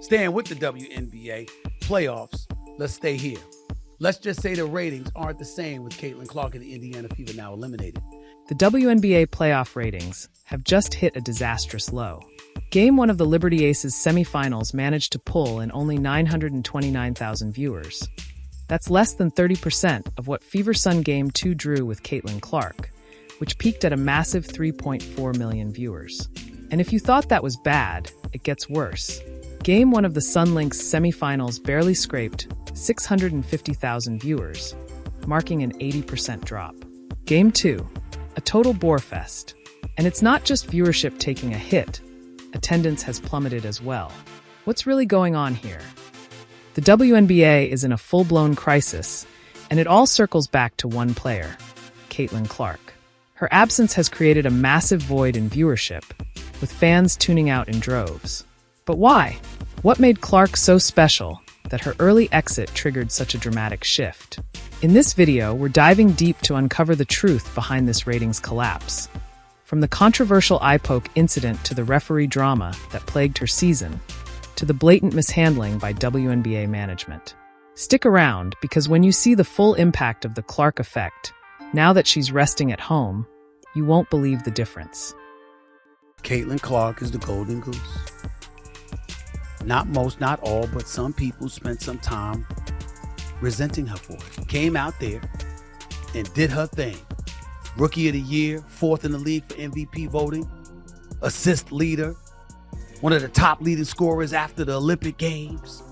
Staying with the WNBA playoffs, let's stay here. Let's just say the ratings aren't the same with Caitlin Clark and the Indiana Fever now eliminated. The WNBA playoff ratings have just hit a disastrous low. Game 1 of the Liberty Aces semifinals managed to pull in only 929,000 viewers. That's less than 30% of what Fever Sun Game 2 drew with Caitlin Clark, which peaked at a massive 3.4 million viewers. And if you thought that was bad, it gets worse. Game 1 of the Sun Lynx semifinals barely scraped 650,000 viewers, marking an 80% drop. Game 2, a total bore fest. And it's not just viewership taking a hit, attendance has plummeted as well. What's really going on here? The WNBA is in a full-blown crisis, and it all circles back to one player, Caitlin Clark. Her absence has created a massive void in viewership, with fans tuning out in droves. But why? What made Clark so special that her early exit triggered such a dramatic shift? In this video, we're diving deep to uncover the truth behind this ratings collapse. From the controversial eye poke incident to the referee drama that plagued her season, to the blatant mishandling by WNBA management. Stick around, because when you see the full impact of the Clark effect, now that she's resting at home, you won't believe the difference. Caitlin Clark is the golden goose. Not most, not all, but some people spent some time resenting her for it. Came out there and did her thing. Rookie of the Year, 4th in the league for MVP voting, assist leader, one of the top leading scorers after the Olympic Games.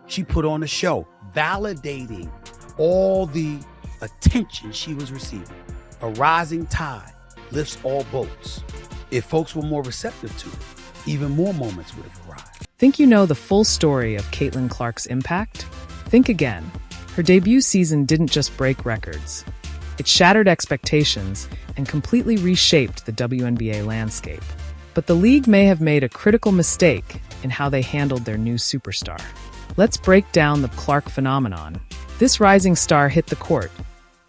She put on a show, validating all the attention she was receiving. A rising tide lifts all boats. If folks were more receptive to it, even more moments would have arrived. Think you know the full story of Caitlin Clark's impact? Think again. Her debut season didn't just break records. It shattered expectations and completely reshaped the WNBA landscape. But the league may have made a critical mistake in how they handled their new superstar. Let's break down the Clark phenomenon. This rising star hit the court,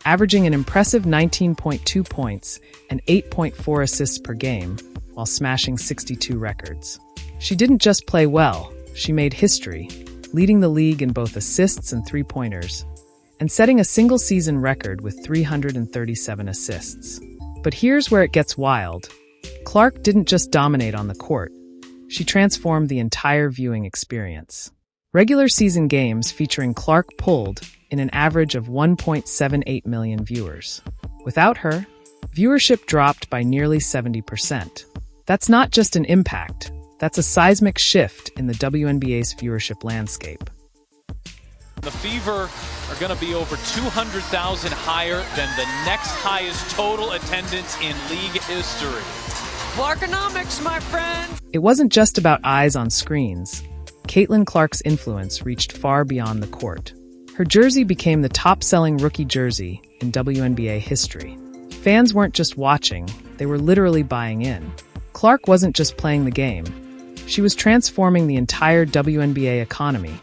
averaging an impressive 19.2 points and 8.4 assists per game, while smashing 62 records. She didn't just play well, she made history, leading the league in both assists and three-pointers, and setting a single-season record with 337 assists. But here's where it gets wild. Clark didn't just dominate on the court, she transformed the entire viewing experience. Regular season games featuring Clark pulled in an average of 1.78 million viewers. Without her, viewership dropped by nearly 70%. That's not just an impact, that's a seismic shift in the WNBA's viewership landscape. The Fever are going to be over 200,000 higher than the next highest total attendance in league history. Clarkonomics, my friend! It wasn't just about eyes on screens. Caitlin Clark's influence reached far beyond the court. Her jersey became the top-selling rookie jersey in WNBA history. Fans weren't just watching, they were literally buying in. Clark wasn't just playing the game. She was transforming the entire WNBA economy,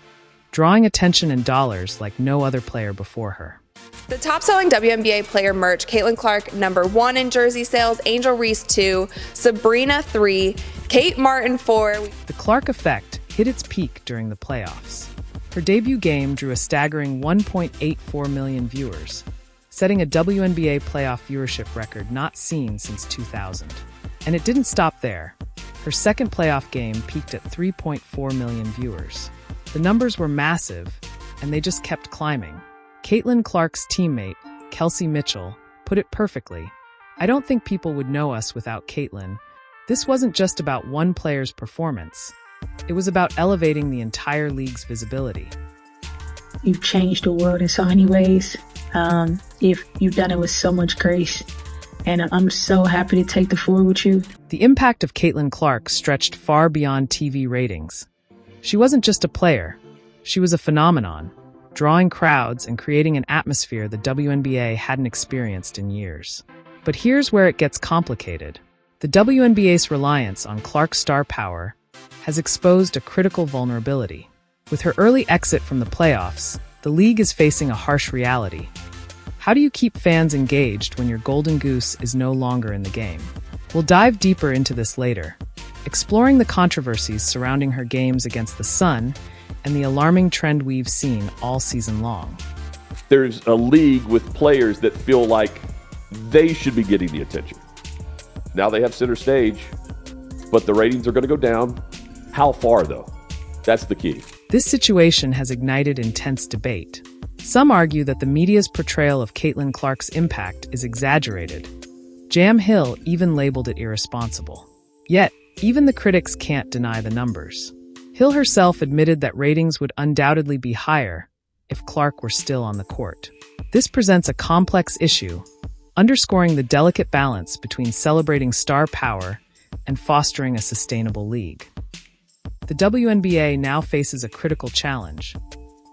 drawing attention and dollars like no other player before her. The top-selling WNBA player merch, Caitlin Clark, #1 in jersey sales, Angel Reese 2, Sabrina 3, Kate Martin 4. The Clark effect hit its peak during the playoffs. Her debut game drew a staggering 1.84 million viewers, setting a WNBA playoff viewership record not seen since 2000. And it didn't stop there. Her second playoff game peaked at 3.4 million viewers. The numbers were massive, and they just kept climbing. Caitlin Clark's teammate, Kelsey Mitchell, put it perfectly. I don't think people would know us without Caitlin. This wasn't just about one player's performance. It was about elevating the entire league's visibility. You've changed the world in so many ways. If you've done it with so much grace. And I'm so happy to take the floor with you. The impact of Caitlin Clark stretched far beyond TV ratings. She wasn't just a player. She was a phenomenon, drawing crowds and creating an atmosphere the WNBA hadn't experienced in years. But here's where it gets complicated. The WNBA's reliance on Clark's star power has exposed a critical vulnerability. With her early exit from the playoffs, the league is facing a harsh reality. How do you keep fans engaged when your golden goose is no longer in the game? We'll dive deeper into this later, exploring the controversies surrounding her games against the Sun and the alarming trend we've seen all season long. There's a league with players that feel like they should be getting the attention. Now they have center stage, but the ratings are going to go down. How far, though? That's the key. This situation has ignited intense debate. Some argue that the media's portrayal of Caitlin Clark's impact is exaggerated. Jam Hill even labeled it irresponsible. Yet, even the critics can't deny the numbers. Hill herself admitted that ratings would undoubtedly be higher if Clark were still on the court. This presents a complex issue, underscoring the delicate balance between celebrating star power and fostering a sustainable league. The WNBA now faces a critical challenge.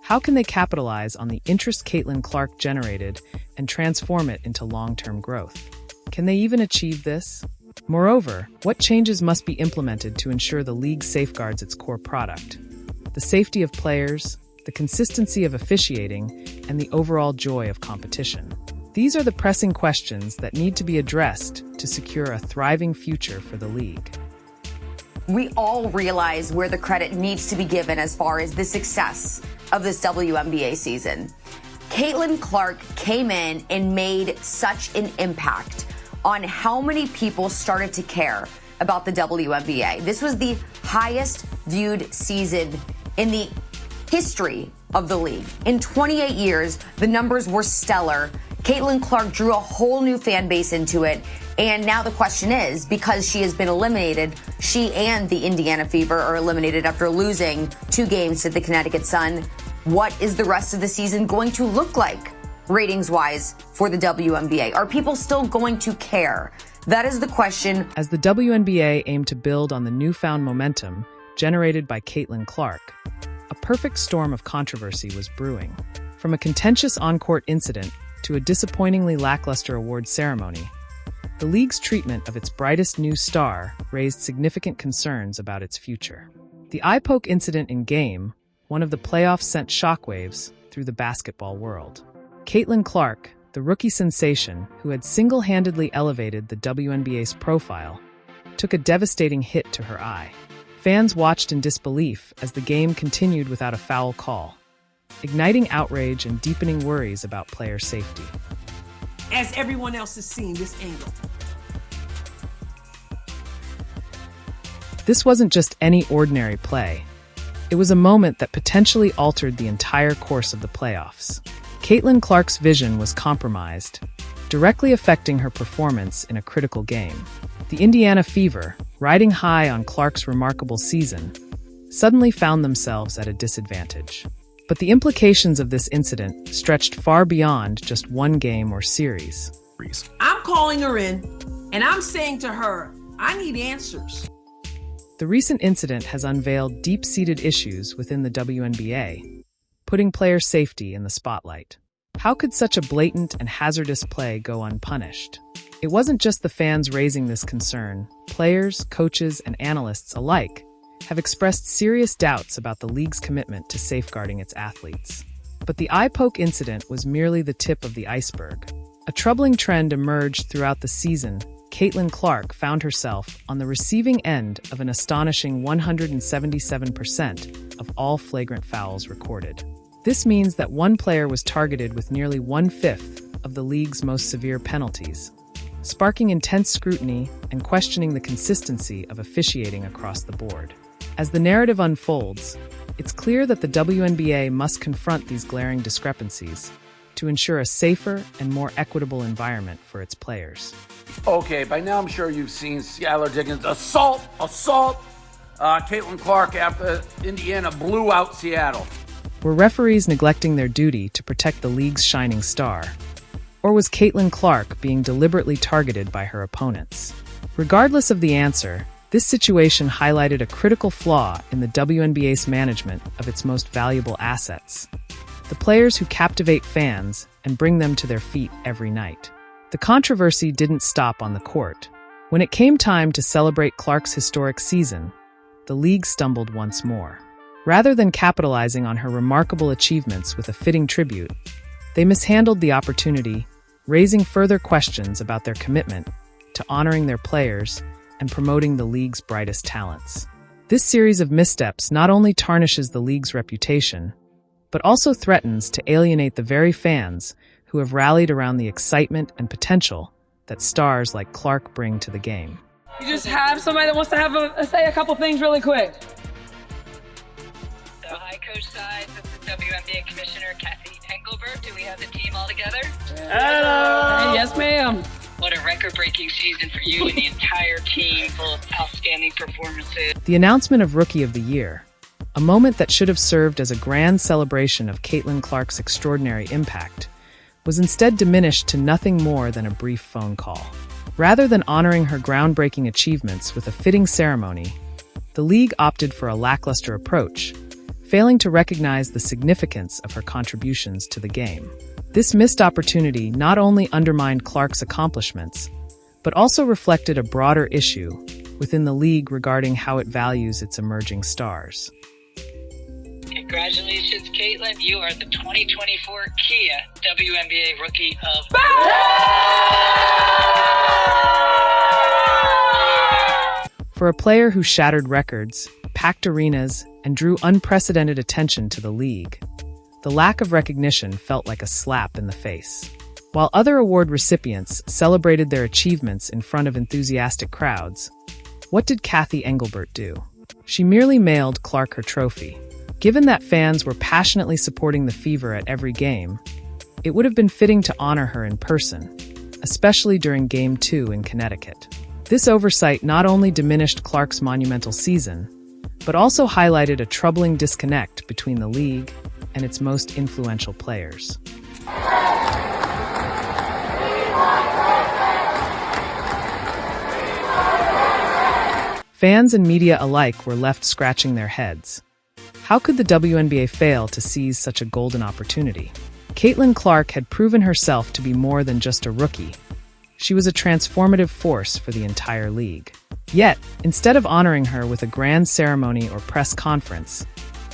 How can they capitalize on the interest Caitlin Clark generated and transform it into long-term growth? Can they even achieve this? Moreover, what changes must be implemented to ensure the league safeguards its core product? The safety of players, the consistency of officiating, and the overall joy of competition. These are the pressing questions that need to be addressed to secure a thriving future for the league. We all realize where the credit needs to be given as far as the success of this WNBA season. Caitlin Clark came in and made such an impact on how many people started to care about the WNBA. This was the highest viewed season in the history of the league. In 28 years, the numbers were stellar. Caitlin Clark drew a whole new fan base into it. And now the question is, because she has been eliminated, she and the Indiana Fever are eliminated after losing 2 games to the Connecticut Sun. What is the rest of the season going to look like, ratings-wise, for the WNBA? Are people still going to care? That is the question. As the WNBA aimed to build on the newfound momentum generated by Caitlin Clark, a perfect storm of controversy was brewing. From a contentious on-court incident to a disappointingly lackluster award ceremony, the league's treatment of its brightest new star raised significant concerns about its future. The eye poke incident in Game 1 of the playoffs sent shockwaves through the basketball world. Caitlin Clark, the rookie sensation who had single-handedly elevated the WNBA's profile, took a devastating hit to her eye. Fans watched in disbelief as the game continued without a foul call, igniting outrage and deepening worries about player safety. As everyone else has seen this angle. This wasn't just any ordinary play. It was a moment that potentially altered the entire course of the playoffs. Caitlin Clark's vision was compromised, directly affecting her performance in a critical game. The Indiana Fever, riding high on Clark's remarkable season, suddenly found themselves at a disadvantage. But the implications of this incident stretched far beyond just one game or series. I'm calling her in, and I'm saying to her, I need answers. The recent incident has unveiled deep-seated issues within the WNBA, putting player safety in the spotlight. How could such a blatant and hazardous play go unpunished? It wasn't just the fans raising this concern. Players, coaches, and analysts alike have expressed serious doubts about the league's commitment to safeguarding its athletes. But the eye poke incident was merely the tip of the iceberg. A troubling trend emerged throughout the season. Caitlin Clark found herself on the receiving end of an astonishing 177% of all flagrant fouls recorded. This means that one player was targeted with nearly 1/5 of the league's most severe penalties, sparking intense scrutiny and questioning the consistency of officiating across the board. As the narrative unfolds, it's clear that the WNBA must confront these glaring discrepancies to ensure a safer and more equitable environment for its players. Okay, by now I'm sure you've seen Skylar Diggins assault Caitlin Clark after Indiana blew out Seattle. Were referees neglecting their duty to protect the league's shining star? Or was Caitlin Clark being deliberately targeted by her opponents? Regardless of the answer, this situation highlighted a critical flaw in the WNBA's management of its most valuable assets: the players who captivate fans and bring them to their feet every night. The controversy didn't stop on the court. When it came time to celebrate Clark's historic season, the league stumbled once more. Rather than capitalizing on her remarkable achievements with a fitting tribute, they mishandled the opportunity, raising further questions about their commitment to honoring their players and promoting the league's brightest talents. This series of missteps not only tarnishes the league's reputation, but also threatens to alienate the very fans who have rallied around the excitement and potential that stars like Clark bring to the game. You just have somebody that wants to say a couple things really quick. So hi, Coach Side. This is WNBA Commissioner Kathy Engelbert. Do we have the team all together? Hello. Hey, yes, ma'am. What a record-breaking season for you and the entire team, full of outstanding performances. The announcement of Rookie of the Year, a moment that should have served as a grand celebration of Caitlin Clark's extraordinary impact, was instead diminished to nothing more than a brief phone call. Rather than honoring her groundbreaking achievements with a fitting ceremony, the league opted for a lackluster approach, failing to recognize the significance of her contributions to the game. This missed opportunity not only undermined Clark's accomplishments, but also reflected a broader issue within the league regarding how it values its emerging stars. Congratulations, Caitlin. You are the 2024 Kia WNBA Rookie of the Year. For a player who shattered records, packed arenas, and drew unprecedented attention to the league, the lack of recognition felt like a slap in the face. While other award recipients celebrated their achievements in front of enthusiastic crowds, what did Kathy Engelbert do? She merely mailed Clark her trophy. Given that fans were passionately supporting the Fever at every game, it would have been fitting to honor her in person, especially during Game 2 in Connecticut. This oversight not only diminished Clark's monumental season, but also highlighted a troubling disconnect between the league and its most influential players. Fans and media alike were left scratching their heads. How could the WNBA fail to seize such a golden opportunity? Caitlin Clark had proven herself to be more than just a rookie. She was a transformative force for the entire league. Yet, instead of honoring her with a grand ceremony or press conference,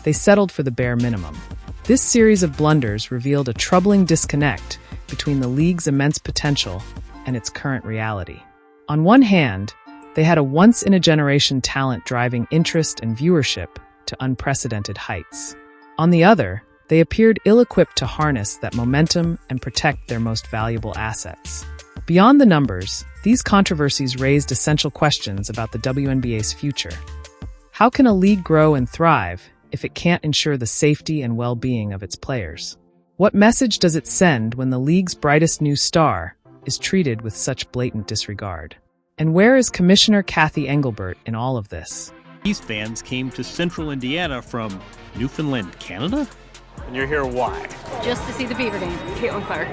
they settled for the bare minimum. This series of blunders revealed a troubling disconnect between the league's immense potential and its current reality. On one hand, they had a once-in-a-generation talent driving interest and viewership to unprecedented heights. On the other, they appeared ill-equipped to harness that momentum and protect their most valuable assets. Beyond the numbers, these controversies raised essential questions about the WNBA's future. How can a league grow and thrive if it can't ensure the safety and well-being of its players? What message does it send when the league's brightest new star is treated with such blatant disregard? And where is Commissioner Kathy Engelbert in all of this? These fans came to central Indiana from Newfoundland, Canada? And you're here why? Just to see the Beaver game, Caitlin Clark.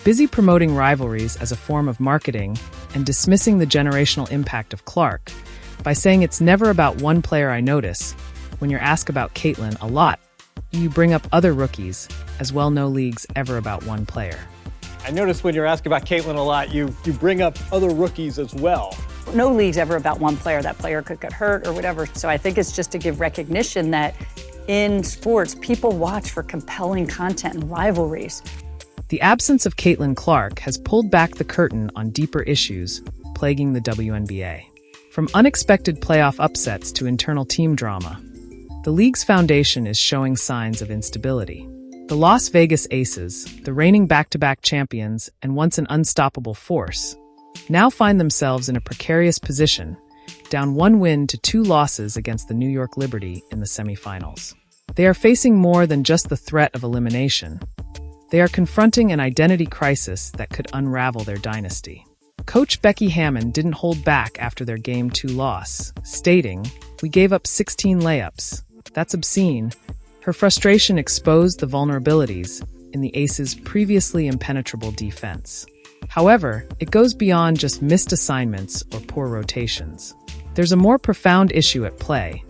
Busy promoting rivalries as a form of marketing and dismissing the generational impact of Clark by saying it's never about one player I notice, when you're asked about Caitlin a lot, you bring up other rookies, as well no league's ever about one player. I noticed when you're asked about Caitlin a lot, you bring up other rookies as well. No league's ever about one player. That player could get hurt or whatever. So I think it's just to give recognition that in sports, people watch for compelling content and rivalries. The absence of Caitlin Clark has pulled back the curtain on deeper issues plaguing the WNBA. From unexpected playoff upsets to internal team drama, the league's foundation is showing signs of instability. The Las Vegas Aces, the reigning back-to-back champions and once an unstoppable force, now find themselves in a precarious position, down 1 win to 2 losses against the New York Liberty in the semifinals. They are facing more than just the threat of elimination. They are confronting an identity crisis that could unravel their dynasty. Coach Becky Hammon didn't hold back after their Game 2 loss, stating, "We gave up 16 layups. That's obscene." Her frustration exposed the vulnerabilities in the Aces' previously impenetrable defense. However, it goes beyond just missed assignments or poor rotations. There's a more profound issue at play,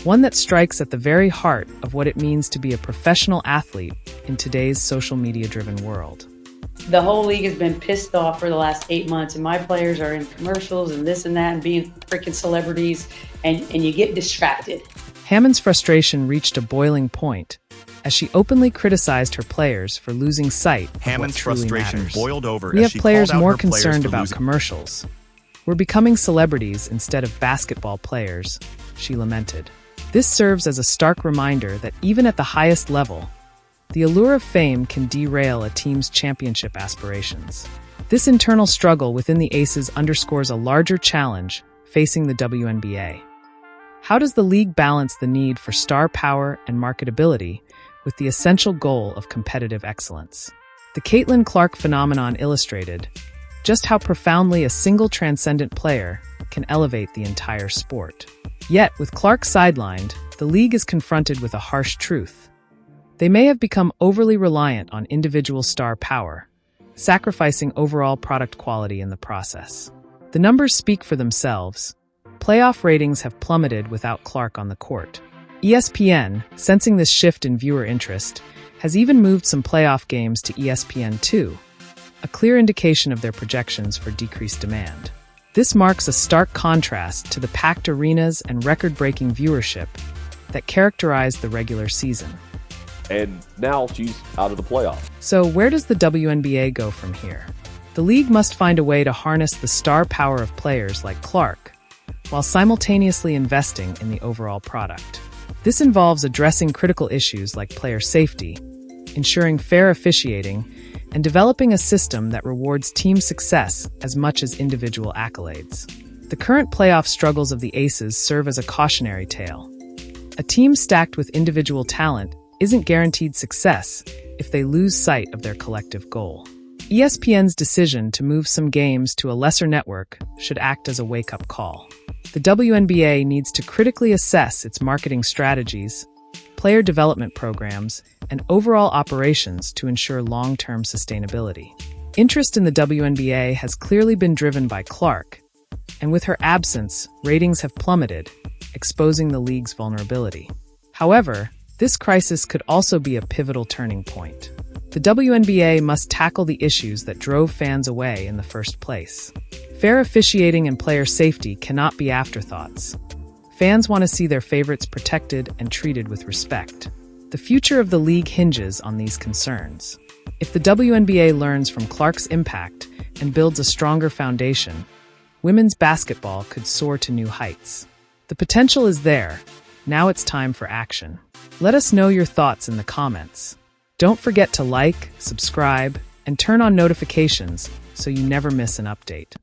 one that strikes at the very heart of what it means to be a professional athlete in today's social media-driven world. The whole league has been pissed off for the last 8 months, and my players are in commercials and this and that and being freaking celebrities, and you get distracted. Hammon's frustration reached a boiling point as she openly criticized her players for losing sight of Hammond's what truly frustration matters. boiled over We as have she players called out more her players concerned for about losing. commercials, We're becoming celebrities instead of basketball players, she lamented. This serves as a stark reminder that even at the highest level, the allure of fame can derail a team's championship aspirations. This internal struggle within the Aces underscores a larger challenge facing the WNBA. How does the league balance the need for star power and marketability with the essential goal of competitive excellence? The Caitlin Clark phenomenon illustrated just how profoundly a single transcendent player can elevate the entire sport. Yet, with Clark sidelined, the league is confronted with a harsh truth. They may have become overly reliant on individual star power, sacrificing overall product quality in the process. The numbers speak for themselves. Playoff ratings have plummeted without Clark on the court. ESPN, sensing this shift in viewer interest, has even moved some playoff games to ESPN2, a clear indication of their projections for decreased demand. This marks a stark contrast to the packed arenas and record-breaking viewership that characterized the regular season. And now she's out of the playoff. So where does the WNBA go from here? The league must find a way to harness the star power of players like Clark, while simultaneously investing in the overall product. This involves addressing critical issues like player safety, ensuring fair officiating, and developing a system that rewards team success as much as individual accolades. The current playoff struggles of the Aces serve as a cautionary tale. A team stacked with individual talent isn't guaranteed success if they lose sight of their collective goal. ESPN's decision to move some games to a lesser network should act as a wake-up call. The WNBA needs to critically assess its marketing strategies, player development programs, and overall operations to ensure long-term sustainability. Interest in the WNBA has clearly been driven by Clark, and with her absence, ratings have plummeted, exposing the league's vulnerability. However, this crisis could also be a pivotal turning point. The WNBA must tackle the issues that drove fans away in the first place. Fair officiating and player safety cannot be afterthoughts. Fans want to see their favorites protected and treated with respect. The future of the league hinges on these concerns. If the WNBA learns from Clark's impact and builds a stronger foundation, women's basketball could soar to new heights. The potential is there. Now it's time for action. Let us know your thoughts in the comments. Don't forget to like, subscribe, and turn on notifications so you never miss an update.